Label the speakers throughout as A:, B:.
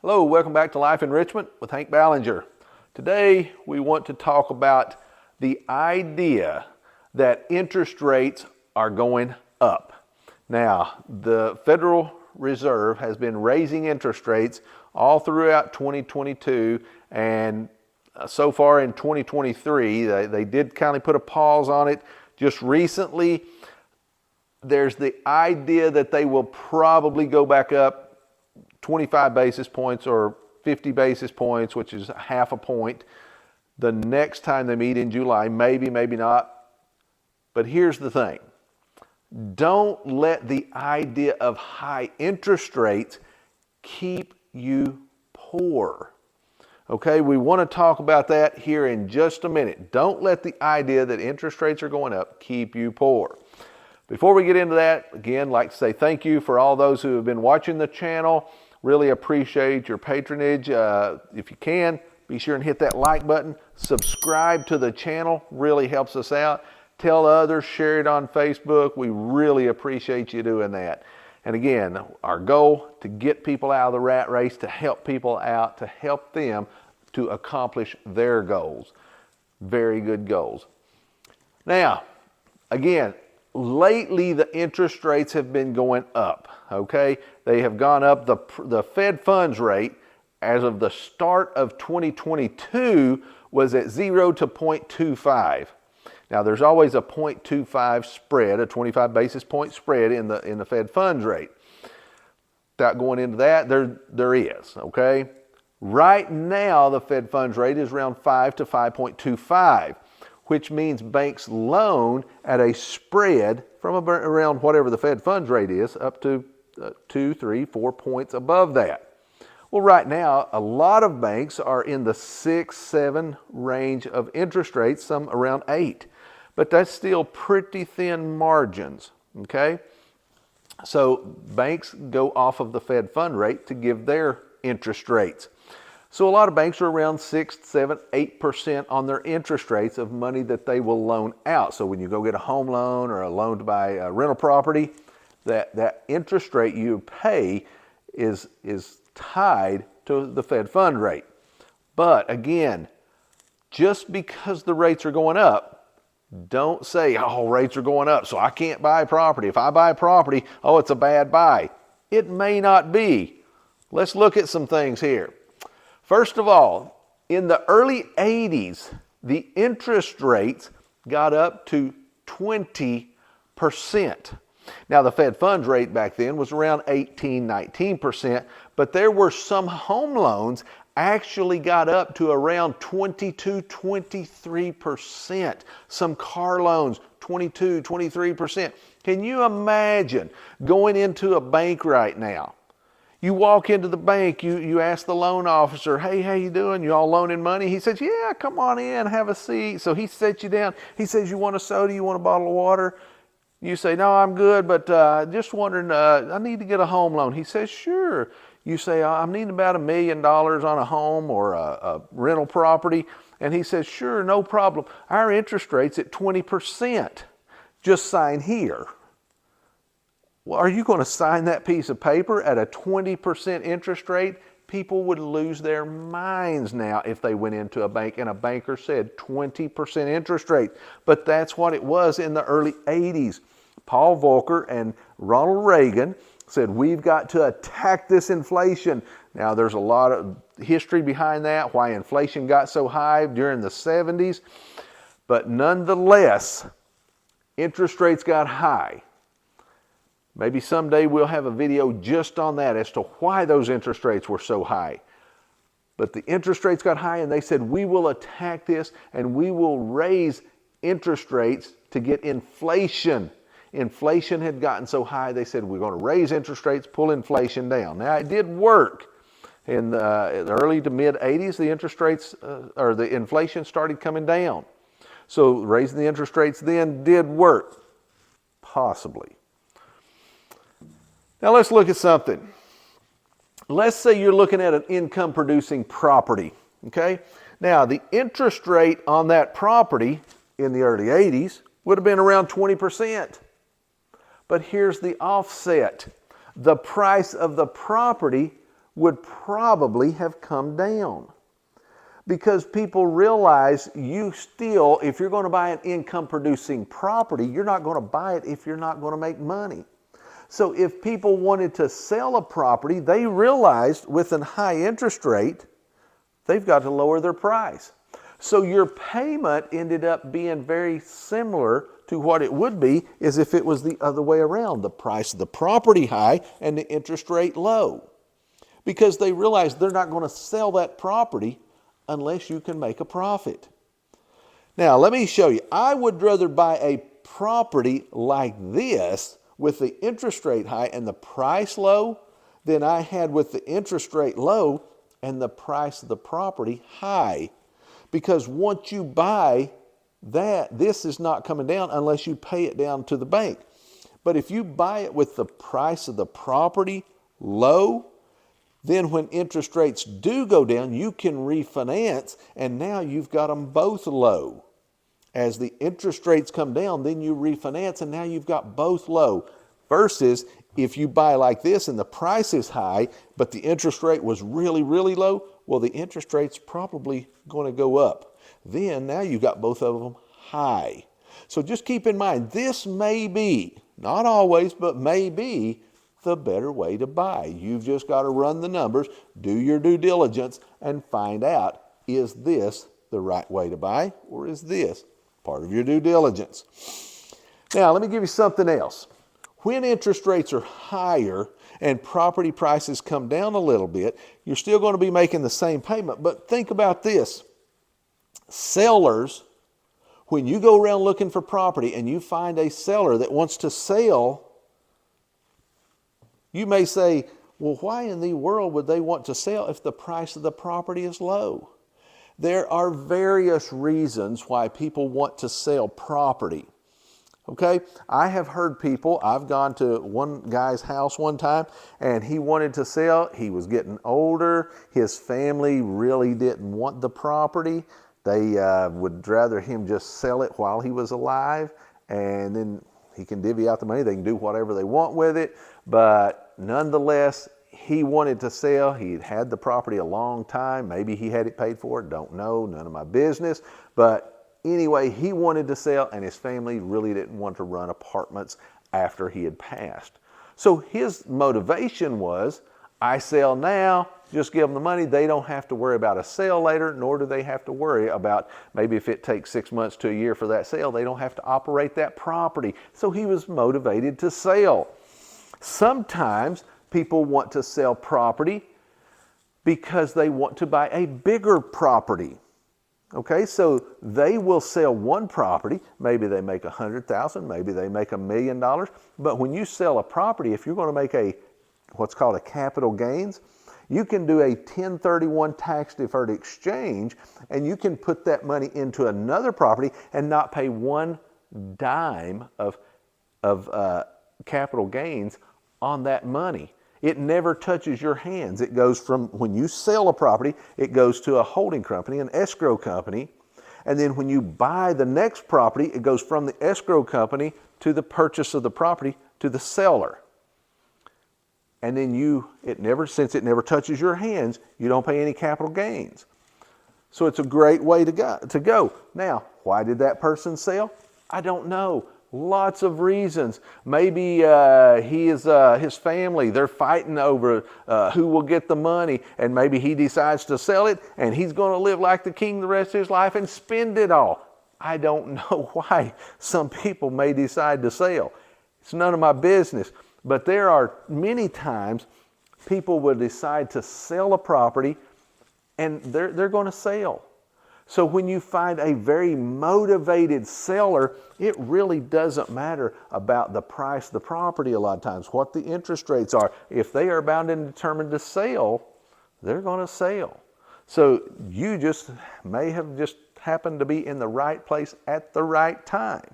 A: Hello, welcome back to Life Enrichment with Hank Ballinger. Today we want to talk about the idea that interest rates are going up. Now, the Federal Reserve has been raising interest rates all throughout 2022, and so far in 2023, they did kind of put a pause on it just recently. There's the idea that they will probably go back up 25 basis points or 50 basis points, which is half a point, the next time they meet in July. Maybe, maybe not. But here's the thing. Don't let the idea of high interest rates keep you poor. Okay, we want to talk about that here in just a minute. Don't let the idea that interest rates are going up keep you poor. Before we get into that, again, I'd like to say thank you for all those who have been watching the channel. Really appreciate your patronage. If you can, be sure and hit that like button. Subscribe to the channel, really helps us out. Tell others, share it on Facebook. We really appreciate you doing that. And again, our goal to get people out of the rat race, to help people out, to help them to accomplish their goals. Very good goals. Now, again, lately the interest rates have been going up, okay? They have gone up. The Fed funds rate as of the start of 2022 was at 0 to 0.25. Now there's always a 0.25 spread, a 25 basis point spread in the Fed funds rate. Without going into that, there is, okay? Right now the Fed funds rate is around 5 to 5.25. which means banks loan at a spread from around whatever the Fed funds rate is up to 2, 3, 4 points above that. Well, right now, a lot of banks are in the 6, 7 range of interest rates, some around 8. But that's still pretty thin margins, okay? So banks go off of the Fed fund rate to give their interest rates. So a lot of banks are around 6, 7, 8% on their interest rates of money that they will loan out. So when you go get a home loan or a loan to buy a rental property, that interest rate you pay is tied to the Fed fund rate. But again, just because the rates are going up, don't say, oh, rates are going up, so I can't buy property. If I buy property, oh, it's a bad buy. It may not be. Let's look at some things here. First of all, in the early 80s, the interest rates got up to 20%. Now, the Fed funds rate back then was around 18, 19%, but there were some home loans actually got up to around 22, 23%. Some car loans, 22, 23%. Can you imagine going into a bank right now? You walk into the bank, you ask the loan officer, hey, how you doing? You all loaning money? He says, yeah, come on in, have a seat. So he sets you down. He says, you want a soda? You want a bottle of water? You say, no, I'm good, but just wondering, I need to get a home loan. He says, sure. You say, I'm needing about $1 million on a home or a rental property. And he says, sure, no problem. Our interest rate's at 20%. Just sign here. Well, are you going to sign that piece of paper at a 20% interest rate? People would lose their minds now if they went into a bank and a banker said 20% interest rate. But that's what it was in the early 80s. Paul Volcker and Ronald Reagan said, we've got to attack this inflation. Now, there's a lot of history behind that, why inflation got so high during the 70s. But nonetheless, interest rates got high. Maybe someday we'll have a video just on that as to why those interest rates were so high. But the interest rates got high and they said, we will attack this and we will raise interest rates to get inflation. Inflation had gotten so high, they said, we're going to raise interest rates, pull inflation down. Now, it did work. In the early to mid 80s, the interest rates or the inflation started coming down. So raising the interest rates then did work, possibly. Now let's look at something. Let's say you're looking at an income producing property, okay? Now the interest rate on that property in the early 80s would have been around 20%. But here's the offset. The price of the property would probably have come down. Because people realize you still, if you're going to buy an income producing property, you're not going to buy it if you're not going to make money. So if people wanted to sell a property, they realized with a high interest rate, they've got to lower their price. So your payment ended up being very similar to what it would be as if it was the other way around, the price of the property high and the interest rate low. Because they realized they're not going to sell that property unless you can make a profit. Now, let me show you. I would rather buy a property like this with the interest rate high and the price low than I had with the interest rate low and the price of the property high. Because once you buy that, this is not coming down unless you pay it down to the bank. But if you buy it with the price of the property low, then when interest rates do go down, you can refinance, and now you've got them both low. As the interest rates come down, then you refinance, and now you've got both low. Versus if you buy like this and the price is high, but the interest rate was really, really low, well, the interest rate's probably going to go up. Then now you've got both of them high. So just keep in mind, this may be, not always, but may be the better way to buy. You've just got to run the numbers, do your due diligence, and find out, is this the right way to buy, or is this part of your due diligence? Now, let me give you something else. When interest rates are higher and property prices come down a little bit, you're still going to be making the same payment. But think about this. Sellers, when you go around looking for property and you find a seller that wants to sell, you may say, well, why in the world would they want to sell if the price of the property is low? There are various reasons why people want to sell property. Okay, I have heard people, I've gone to one guy's house one time and he wanted to sell. He was getting older. His family really didn't want the property. They would rather him just sell it while he was alive, and then he can divvy out the money. They can do whatever they want with it. But nonetheless, he wanted to sell. He'd had the property a long time. Maybe he had it paid for. Don't know. None of my business. But anyway, he wanted to sell, and his family really didn't want to run apartments after he had passed. So his motivation was, I sell now, just give them the money. They don't have to worry about a sale later, nor do they have to worry about maybe if it takes 6 months to a year for that sale, they don't have to operate that property. So he was motivated to sell. Sometimes people want to sell property because they want to buy a bigger property. Okay, so they will sell one property. Maybe they make $100,000, maybe they make $1 million. But when you sell a property, if you're going to make what's called a capital gains, you can do a 1031 tax deferred exchange, and you can put that money into another property and not pay one dime of capital gains on that money. It never touches your hands. It goes from when you sell a property, it goes to a holding company, an escrow company. And then when you buy the next property, it goes from the escrow company to the purchase of the property to the seller. And then since it never touches your hands, you don't pay any capital gains. So it's a great way to go. Now, why did that person sell? I don't know. Lots of reasons. Maybe his family, they're fighting over who will get the money, and maybe he decides to sell it, and he's going to live like the king the rest of his life and spend it all. I don't know why some people may decide to sell. It's none of my business. But there are many times people will decide to sell a property, and they're going to sell. So when you find a very motivated seller, it really doesn't matter about the price of the property a lot of times, what the interest rates are. If they are bound and determined to sell, they're going to sell. So you just may have just happened to be in the right place at the right time.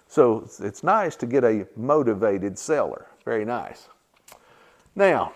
A: So it's nice to get a motivated seller. Very nice. Now,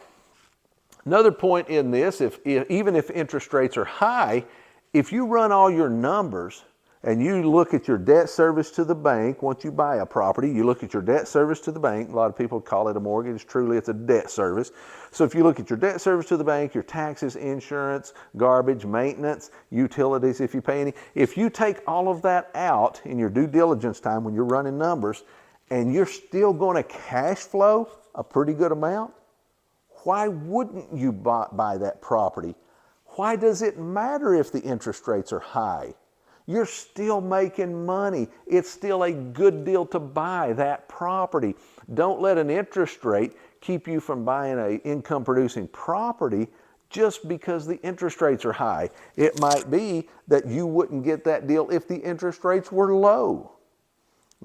A: another point in this, even if interest rates are high, if you run all your numbers and you look at your debt service to the bank, once you buy a property, you look at your debt service to the bank. A lot of people call it a mortgage. Truly, it's a debt service. So if you look at your debt service to the bank, your taxes, insurance, garbage, maintenance, utilities if you pay any, if you take all of that out in your due diligence time when you're running numbers, and you're still going to cash flow a pretty good amount, why wouldn't you buy that property? Why does it matter if the interest rates are high? You're still making money. It's still a good deal to buy that property. Don't let an interest rate keep you from buying an income-producing property just because the interest rates are high. It might be that you wouldn't get that deal if the interest rates were low.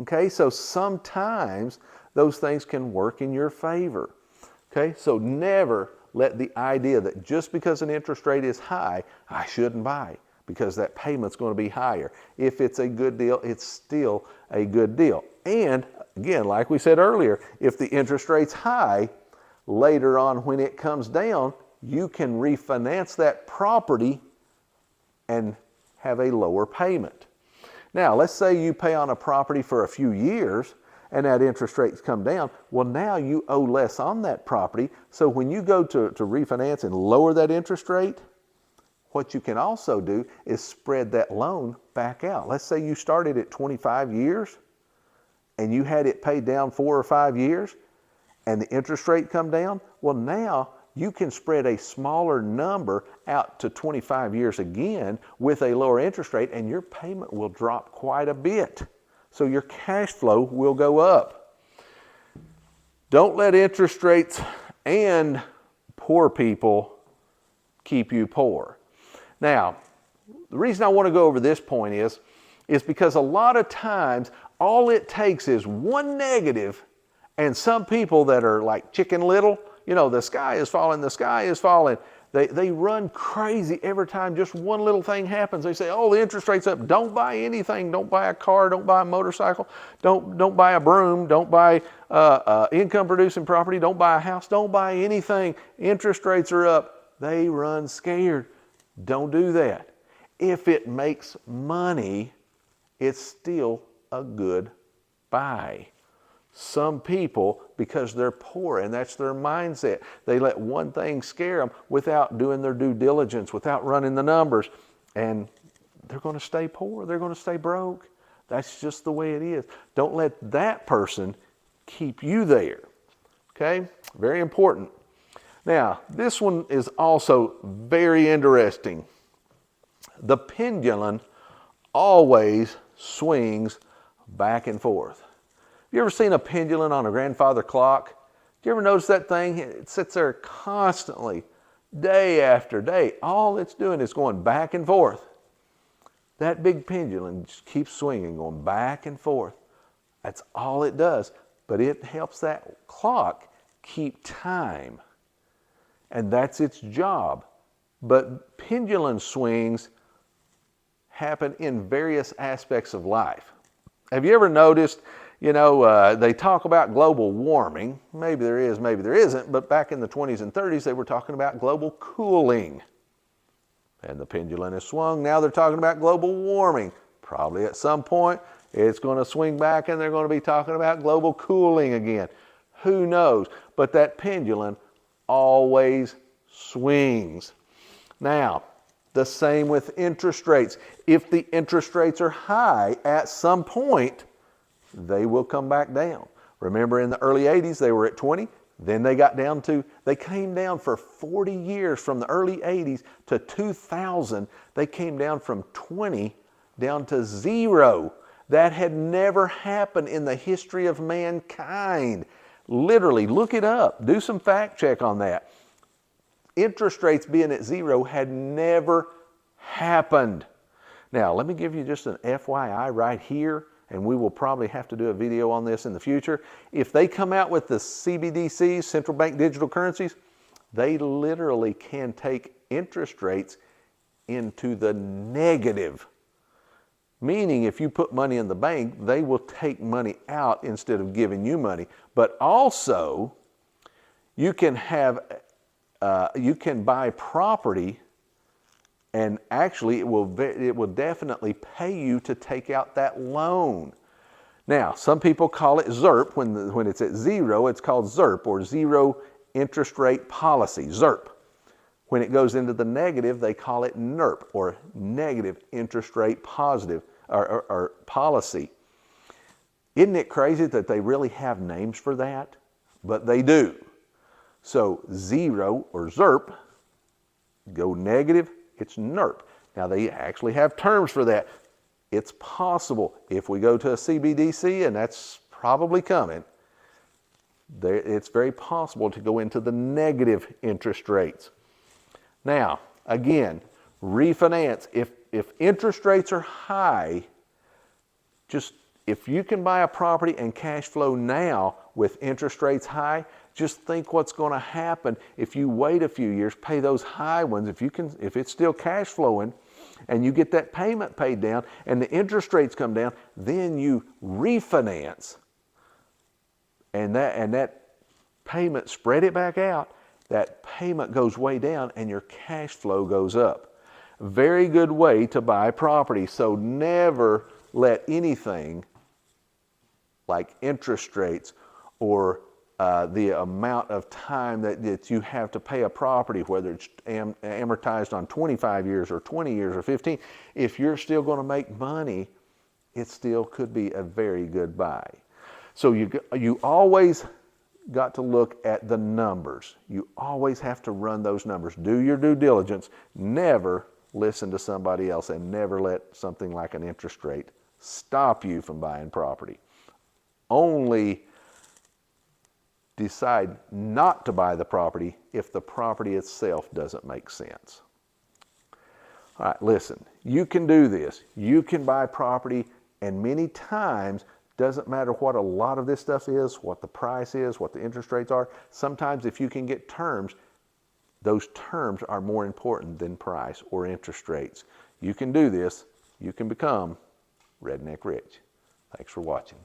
A: Okay, so sometimes those things can work in your favor. Okay, so never let the idea that just because an interest rate is high, I shouldn't buy, because that payment's going to be higher. If it's a good deal, it's still a good deal. And again, like we said earlier, if the interest rate's high, later on when it comes down, you can refinance that property and have a lower payment. Now, let's say you pay on a property for a few years and that interest rate's come down. Well, now you owe less on that property. So when you go to refinance and lower that interest rate, what you can also do is spread that loan back out. Let's say you started at 25 years and you had it paid down 4 or 5 years and the interest rate come down. Well, now you can spread a smaller number out to 25 years again with a lower interest rate, and your payment will drop quite a bit. So your cash flow will go up. Don't let interest rates and poor people keep you poor. Now, the reason I want to go over this point is because a lot of times all it takes is one negative, and some people that are like Chicken Little, you know, the sky is falling, the sky is falling. They run crazy every time just one little thing happens. They say, oh, the interest rate's up. Don't buy anything. Don't buy a car. Don't buy a motorcycle. Don't buy a broom. Don't buy income-producing property. Don't buy a house. Don't buy anything. Interest rates are up. They run scared. Don't do that. If it makes money, it's still a good buy. Some people, because they're poor and that's their mindset, they let one thing scare them without doing their due diligence, without running the numbers, and they're going to stay poor. They're going to stay broke. That's just the way it is. Don't let that person keep you there. Okay? Very important. Now, this one is also very interesting. The pendulum always swings back and forth. You ever seen a pendulum on a grandfather clock? Do you ever notice that thing? It sits there constantly, day after day. All it's doing is going back and forth. That big pendulum just keeps swinging, going back and forth. That's all it does. But it helps that clock keep time. And that's its job. But pendulum swings happen in various aspects of life. Have you ever noticed, you know, they talk about global warming. Maybe there is, maybe there isn't. But back in the 20s and 30s, they were talking about global cooling. And the pendulum has swung. Now they're talking about global warming. Probably at some point, it's going to swing back and they're going to be talking about global cooling again. Who knows? But that pendulum always swings. Now, the same with interest rates. If the interest rates are high, at some point, they will come back down. Remember in the early 80s, they were at 20. Then they came down for 40 years from the early 80s to 2000. They came down from 20 down to 0. That had never happened in the history of mankind. Literally, look it up. Do some fact check on that. Interest rates being at 0 had never happened. Now, let me give you just an FYI right here, and we will probably have to do a video on this in the future. If they come out with the CBDCs, central bank digital currencies, they literally can take interest rates into the negative. Meaning if you put money in the bank, they will take money out instead of giving you money. But also, you can buy property And actually, it will definitely pay you to take out that loan. Now, some people call it ZIRP. When it's at zero, it's called ZIRP, or zero interest rate policy, ZIRP. When it goes into the negative, they call it NIRP, or negative interest rate positive or policy. Isn't it crazy that they really have names for that? But they do. So zero, or ZIRP, go negative, it's NIRP. Now, they actually have terms for that. It's possible if we go to a CBDC, and that's probably coming, it's very possible to go into the negative interest rates. Now, again, refinance. If interest rates are high, just if you can buy a property and cash flow now with interest rates high, just think what's going to happen if you wait a few years, pay those high ones. If it's still cash flowing, and you get that payment paid down, and the interest rates come down, then you refinance, and that payment, spread it back out. That payment goes way down, and your cash flow goes up. Very good way to buy property. So never let anything like interest rates or the amount of time that you have to pay a property, whether it's amortized on 25 years or 20 years or 15, if you're still going to make money, it still could be a very good buy. So you always got to look at the numbers. You always have to run those numbers. Do your due diligence. Never listen to somebody else, and never let something like an interest rate stop you from buying property. Only decide not to buy the property if the property itself doesn't make sense. All right, listen, you can do this. You can buy property, and many times, doesn't matter what a lot of this stuff is, what the price is, what the interest rates are. Sometimes if you can get terms, those terms are more important than price or interest rates. You can do this. You can become redneck rich. Thanks for watching.